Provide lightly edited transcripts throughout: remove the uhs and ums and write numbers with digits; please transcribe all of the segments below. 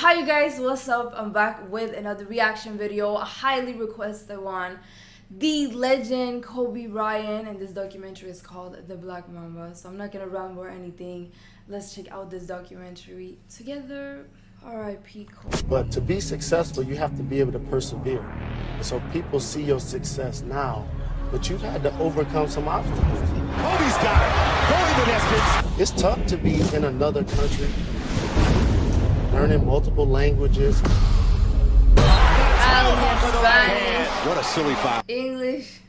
Hi you guys, what's up? I'm back with another reaction video, a highly requested one. The legend Kobe Bryant, and this documentary is called The Black Mamba. So I'm not gonna ramble or anything. Let's check out this documentary together. R.I.P. Kobe. But to be successful, you have to be able to persevere. And so people see your success now, but you've had to overcome some obstacles. Kobe's got it. Kobe the distance. It's tough to be in another country, learning multiple languages. Spanish, What a silly foul. English.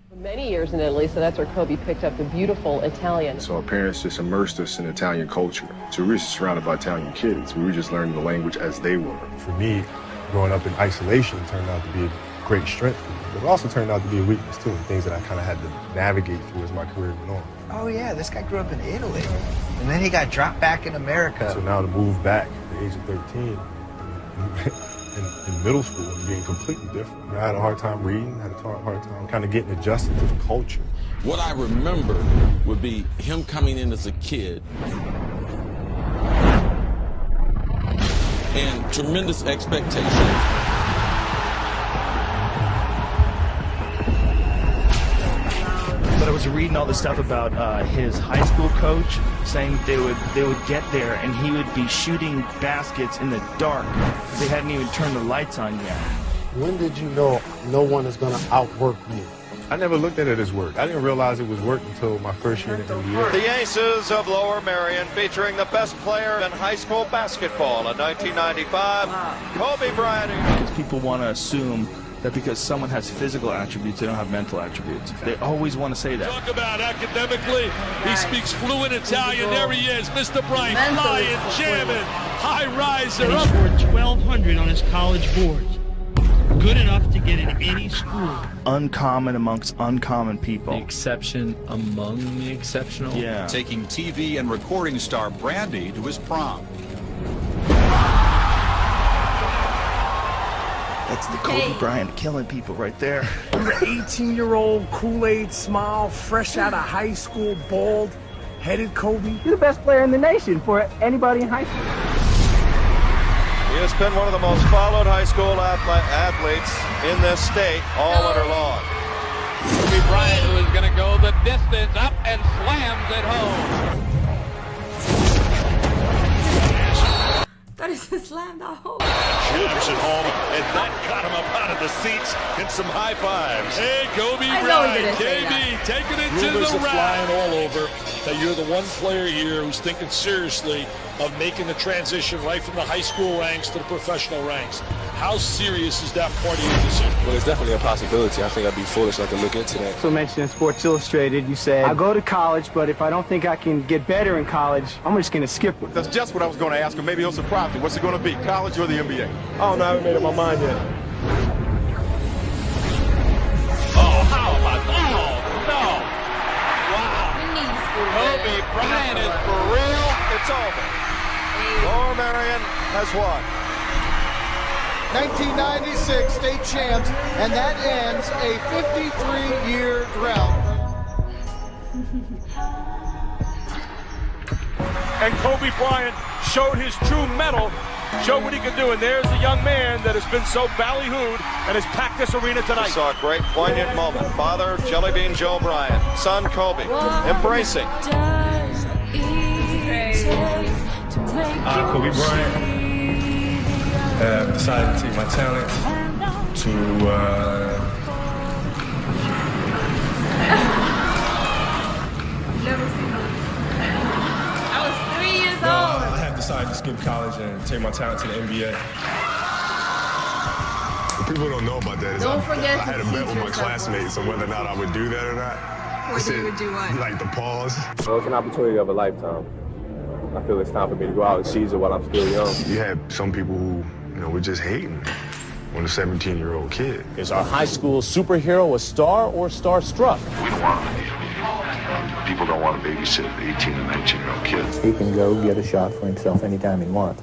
For many years in Italy, so that's where Kobe picked up the beautiful Italian. So our parents just immersed us in Italian culture. So we were just surrounded by Italian kids. We were just learning the language as they were. For me, growing up in isolation turned out to be a great strength for me, but it also turned out to be a weakness too, and things that I kind of had to navigate through as my career went on. Oh yeah, this guy grew up in Italy, and then he got dropped back in America. So now to move back at the age of 13, in middle school and being completely different. I had a hard time reading, had a hard time kind of getting adjusted to the culture. What I remember would be him coming in as a kid and tremendous expectations. But I was reading all the stuff about his high school coach saying they would get there and he would be shooting baskets in the dark. They hadn't even turned the lights on yet. When did you know no one is going to outwork you? I never looked at it as work. I didn't realize it was work until my first year in the NBA. The Aces of Lower Merion featuring the best player in high school basketball in 1995, Kobe Bryant. Because people want to assume that because someone has physical attributes, they don't have mental attributes. They always want to say that. Talk about academically, he speaks fluent Italian. There he is, Mr. Bryant, flying, jamming, high riser. He scored 1,200 on his college boards. Good enough to get in any school. Uncommon amongst uncommon people. The exception among the exceptional. Yeah. Taking TV and recording star Brandy to his prom. That's the Kobe Bryant killing people right there. You're an 18-year-old Kool-Aid smile, fresh out of high school, bald, headed Kobe. You're the best player in the nation for anybody in high school. He has been one of the most followed high school athletes in this state all winter long. Kobe Bryant, who is going to go the distance, up and slams it home. That is a slam that hole. Jams it home, and that got him up out of the seats and some high fives. Hey, Kobe Bryant, KB, taking it to the rack. Flying all over that you're the one player here who's thinking seriously of making the transition right from the high school ranks to the professional ranks. How serious is that part of your decision? Well, it's definitely a possibility. I think I'd be foolish not to look into that. So mentioned in Sports Illustrated, you said, I'll go to college, but if I don't think I can get better in college, I'm just going to skip it. That's just what I was going to ask him. Maybe he'll surprise me. What's it going to be, college or the NBA? Oh, no, I haven't made up my mind yet. Oh, how about no? Wow. Kobe Bryant is for real. It's over. Lower Merion has won. 1996 state champs, and that ends a 53-year drought. And Kobe Bryant showed his true mettle, showed what he could do. And there's a young man that has been so ballyhooed and has packed this arena tonight. We saw a great poignant moment. Father, Jelly Bean Joe Bryant. Son, Kobe, embracing. Kobe Bryant decided to take my talent to Never seen that. I was 3 years old. I had decided to skip college and take my talent to the NBA. What people don't know about that is Don't forget I had a bet with my classmates on whether or not I would do that or not. Whether you would do what? Like the pause. Well, it's an opportunity of a lifetime. I feel it's time for me to go out and seize it while I'm still young. You had some people who, were just hating on a 17-year-old kid. Is our high school superhero a star or starstruck? We don't want to. People don't want to babysit an 18 and 19-year-old kid. He can go get a shot for himself anytime he wants.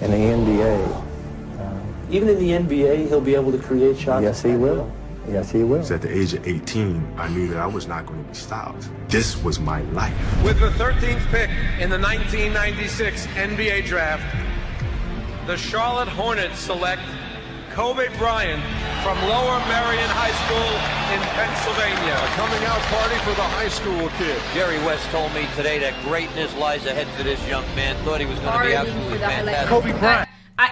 In the NBA... Even in the NBA, he'll be able to create shots? Yes, he will. Yes, he will. At the age of 18, I knew that I was not going to be stopped. This was my life. With the 13th pick in the 1996 NBA draft, the Charlotte Hornets select Kobe Bryant from Lower Merion High School in Pennsylvania. A coming out party for the high school kid. Jerry West told me today that greatness lies ahead for this young man. Thought he was going to be absolutely fantastic. Kobe Bryant.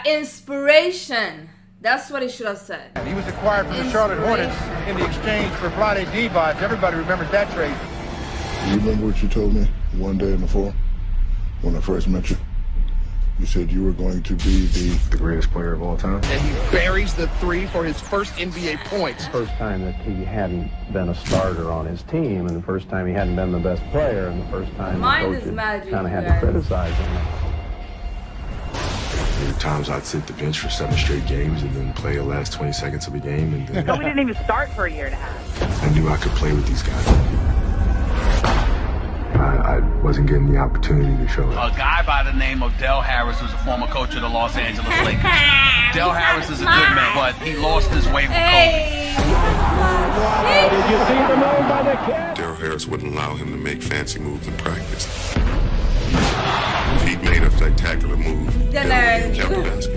Inspiration. That's what he should have said. He was acquired from the Charlotte Hornets in the exchange for Vlade Divac. Everybody remembers that trade. You remember what you told me one day in the fall when I first met you? You said you were going to be the greatest player of all time. And he buries the three for his first NBA points. First time that he hadn't been a starter on his team, and the first time he hadn't been the best player, and the first time the coach kind of had to criticize him. There were times I'd sit the bench for 7 straight games and then play the last 20 seconds of a game. And then Kobe didn't even start for a year and a half. I knew I could play with these guys. I wasn't getting the opportunity to show it. A guy by the name of Del Harris, who's a former coach of the Los Angeles Lakers. Del Harris is a good man, but he lost his way with Kobe. Did you see the move by the kid? Del Harris wouldn't allow him to make fancy moves in practice. If he made a spectacular move,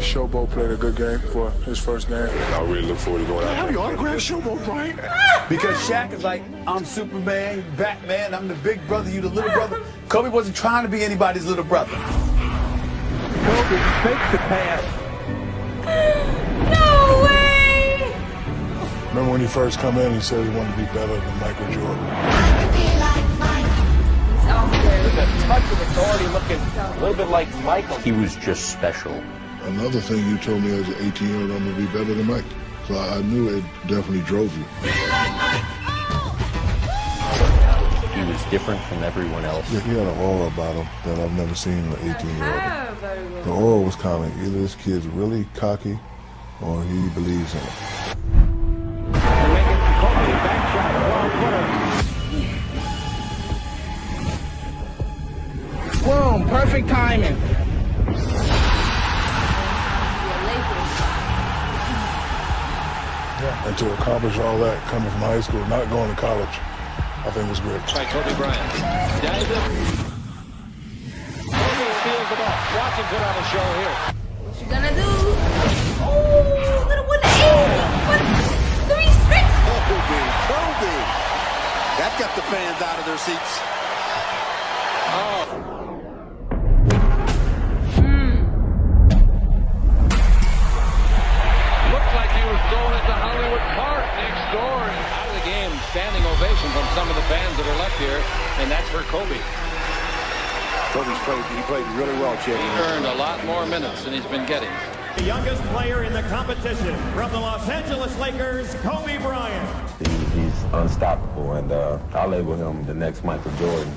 Showboat played a good game for his first game. I really look forward to going out. Have you autographed Showboat, Bryant? Because Shaq is like, I'm Superman, Batman, I'm the big brother, you the little brother. Kobe wasn't trying to be anybody's little brother. Kobe fakes the pass. No way! Remember when he first come in, he said he wanted to be better than Michael Jordan. With a touch of authority, looking a little bit like Michael. He was just special. Another thing you told me as an 18-year-old, I'm going to be better than Mike. So I knew it definitely drove you. He was different from everyone else. Yeah, he had an aura about him that I've never seen in an 18-year-old. The aura was kind of either this kid's really cocky or he believes in it. Boom, perfect timing. And to accomplish all that coming from high school, not going to college, I think was great. By Kobe Bryant. Dives it. Kobe steals the ball. Watch him put on a show here. What you gonna do? Oh, little 180. 3-6. Kobe. That got the fans out of their seats. Oh. Going into Hollywood Park next door and out of the game. Standing ovation from some of the fans that are left here, and that's for Kobe. He played really well, Chad. He earned a lot more minutes than he's been getting. The youngest player in the competition from the Los Angeles Lakers, Kobe Bryant. He's unstoppable, and I'll label him the next Michael Jordan.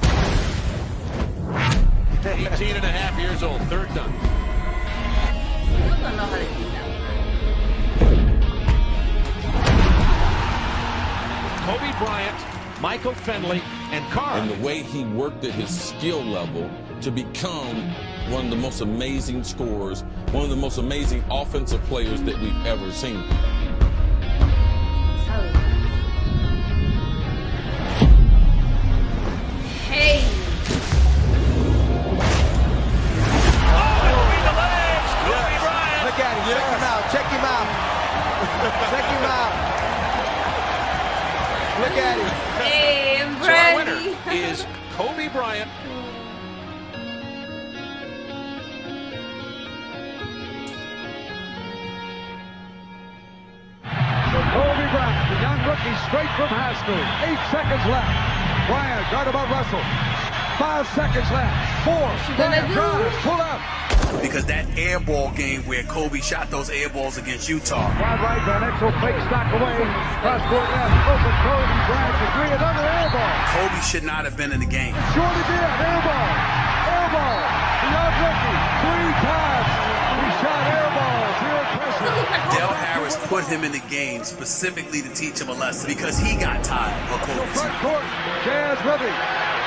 18 and a half years old, third done. I don't know how to do that. Kobe Bryant, Michael Finley, and Carr. And the way he worked at his skill level to become one of the most amazing scorers, one of the most amazing offensive players that we've ever seen. Hey. Kobe Bryant. Look at him. Check him out. Check him out. Check him out. Look at him. Hey, I'm So our winner ready. is Kobe Bryant. Kobe Bryant, the young rookie, straight from high school. 8 seconds left. Bryant, guarded by Russell. 5 seconds left. 4. Bryant drives, pull up. Because that air ball game where Kobe shot those air balls against Utah. Wide right, Van Exel fakes back away. Cross court left, open Kobe Bryant for 3, another air ball. Kobe should not have been in the game. Shorty did, air ball. Air ball. The young rookie, 3 times. He shot air balls here at Preston. Del Harris put him in the game specifically to teach him a lesson because he got tired of Kobe's. Front court, Jazz Ribby.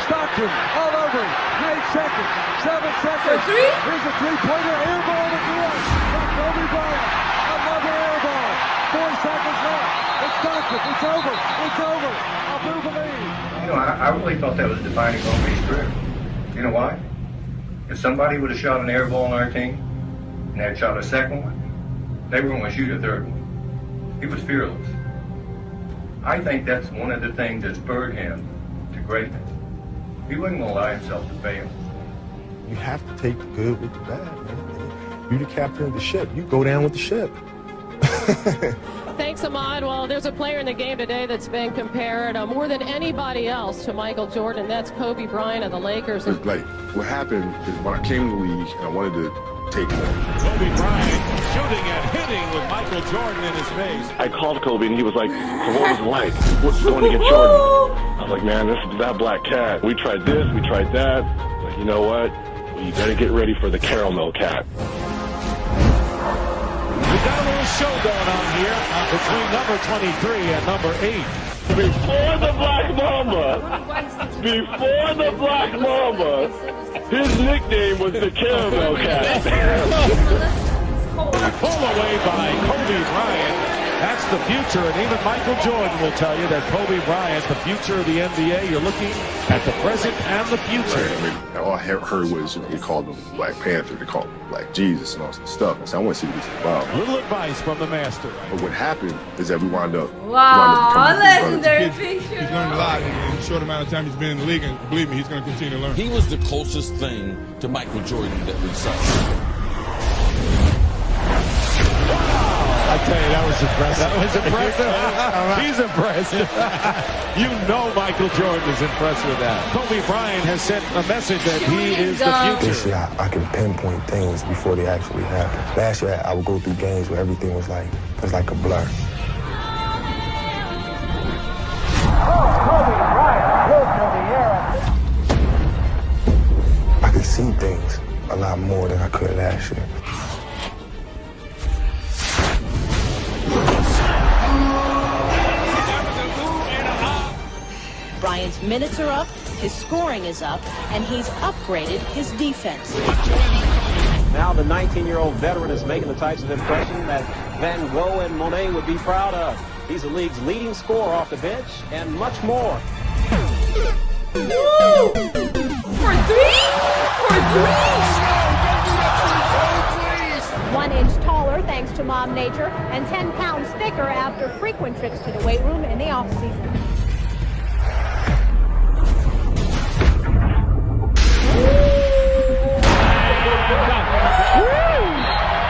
Stockton all over him. 8 seconds, 7 seconds. For 3? Here's a three-pointer air ball to one. From Kobe Bryant. Another air ball. 4 seconds left. It's Stockton. It's over. It's over. I'll move the lead. You know, I really thought that was defining Kobe's career. You know why? If somebody would have shot an air ball on our team, and had shot a second one, they were going to shoot a third one. He was fearless. I think that's one of the things that spurred him to greatness. He wasn't going to allow himself to fail. You have to take the good with the bad, man. You're the captain of the ship. You go down with the ship. Thanks, Ahmad. Well, there's a player in the game today that's been compared more than anybody else to Michael Jordan. That's Kobe Bryant of the Lakers. Like, what happened is when I came to the league and I wanted to take more. Kobe Bryant shooting and hitting with Michael Jordan in his face. I called Kobe and he was like, so what was it like? What's going to get Jordan? I was like, man, this is that black cat. We tried this, we tried that. Like, you know what? We better get ready for the caramel cat. We've got a little show going on here between number 23 and number 8. Before the Black Mamba, his nickname was the Caramel Cat. Pull away by Kobe Bryant. That's the future, and even Michael Jordan will tell you that Kobe Bryant, the future of the NBA, you're looking at the present and the future. I mean, all I heard was they called him Black Panther, they called him Black Jesus and all that stuff. I said, I want to see what this is about. Little advice from the master. But what happened is that we wound up. Wow, legendary picture. He's learned a lot in a short amount of time he's been in the league, and believe me, he's going to continue to learn. He was the closest thing to Michael Jordan that we saw. I tell you, that was impressive. That was impressive. He's impressed. You know Michael Jordan is impressed with that. Kobe Bryant has sent a message that he is the future. This year, I can pinpoint things before they actually happen. Last year, I would go through games where everything was like a blur. I could see things a lot more than I could last year. Bryant's minutes are up, his scoring is up, and he's upgraded his defense. Now the 19-year-old veteran is making the types of impression that Van Gogh and Monet would be proud of. He's the league's leading scorer off the bench, and much more. Woo! For three? 1 inch taller thanks to Mom Nature, and 10 pounds thicker after frequent trips to the weight room in the off-season.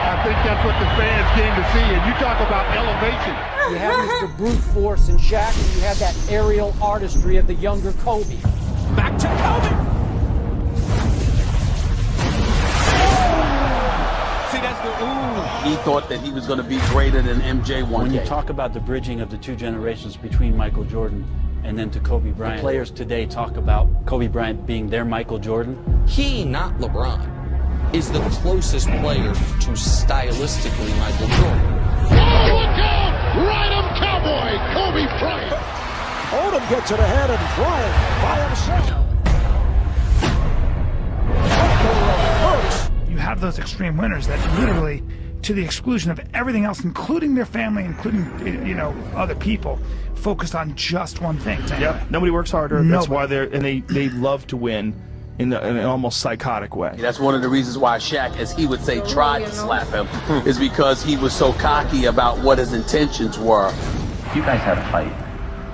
I think that's what the fans came to see, and you talk about elevation. You have Mr. Brute Force and Shaq, and you have that aerial artistry of the younger Kobe. Back to Kobe! See, that's the ooh. He thought that he was going to be greater than MJ one day. When you talk about the bridging of the two generations between Michael Jordan and then to Kobe Bryant, the players today talk about Kobe Bryant being their Michael Jordan. He, not LeBron, is the closest player to stylistically Michael Jordan. Oh, look out! Ride him, cowboy! Kobe Bryant! Odom gets it ahead, and Bryant by himself. You have those extreme winners that literally, to the exclusion of everything else, including their family, including, other people, focused on just one thing. Yep. Nobody works harder. That's why they love to win in an almost psychotic way. That's one of the reasons why Shaq, as he would say, tried to slap him, is because he was so cocky about what his intentions were. You guys had a fight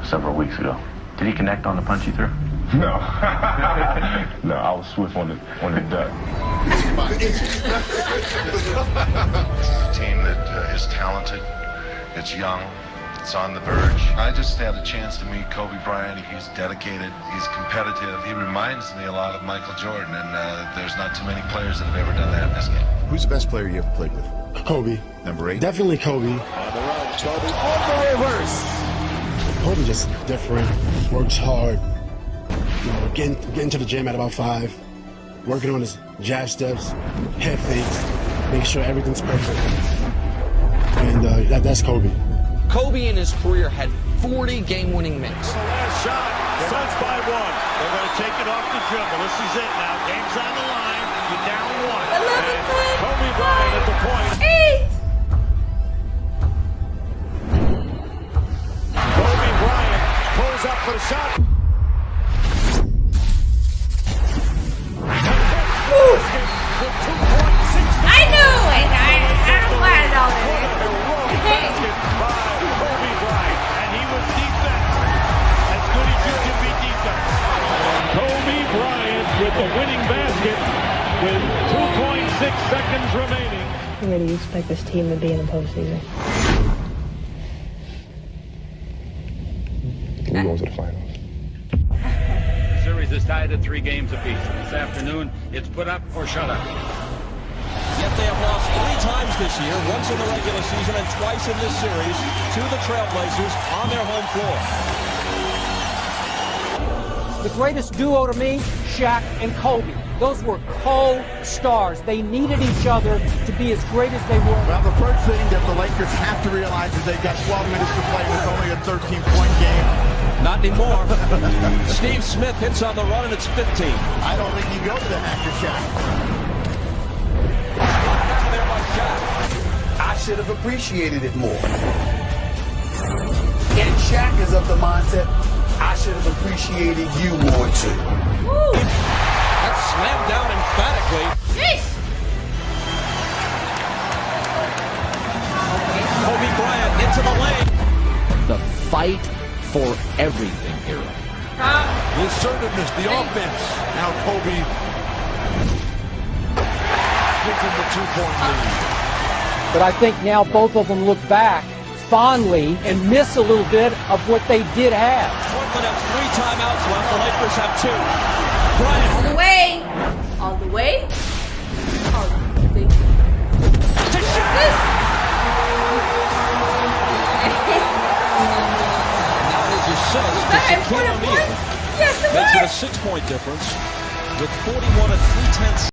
several weeks ago. Did he connect on the punch you threw? No. No, I was swift on the duck. It's a team that is talented, it's young, it's on the verge. I just had a chance to meet Kobe Bryant. He's dedicated, he's competitive. He reminds me a lot of Michael Jordan, and there's not too many players that have ever done that in this game. Who's the best player you ever played with? Kobe. Number 8? Definitely Kobe. On the run, Kobe on the reverse. Kobe just different, works hard. Getting to the gym at about 5, working on his jab steps, head fakes, make sure everything's perfect. And that's Kobe. Kobe in his career had 40 game-winning makes. The last shot, Suns by 1. They're going to take it off the dribble. This is it now. Game's on the line. You're down 1. 11, 10, Kobe Bryant at the point. 8. Kobe Bryant pulls up for the shot. I knew it! seconds remaining. Where do you expect this team to be in the postseason? We're going to the finals. The series is tied at 3 games apiece. This afternoon, it's put up or shut up. Yet they have lost 3 times this year, once in the regular season and twice in this series, to the Trailblazers on their home floor. The greatest duo to me, Shaq and Kobe. Those were co-stars. They needed each other to be as great as they were. Well, the first thing that the Lakers have to realize is they've got 12 minutes to play, and it's only a 13-point game. Not anymore. Steve Smith hits on the run, and it's 15. I don't think you go to the after shot. There by Shaq. I should have appreciated it more. And Shaq is of the mindset, I should have appreciated you more too. Woo. That's slammed down emphatically. Yeesh. Kobe Bryant into the lane. The fight for everything here. The assertiveness, the offense. Now Kobe gives him the 2-point lead. But I think now both of them look back fondly and miss a little bit of what they did have. Portland have 3 timeouts left. The Lakers have 2. Bryant. All the way. All the way. All the way. Now his assist to Shaquille O'Neal. Yes, it makes was. it a 6-point difference with 41 and 3/10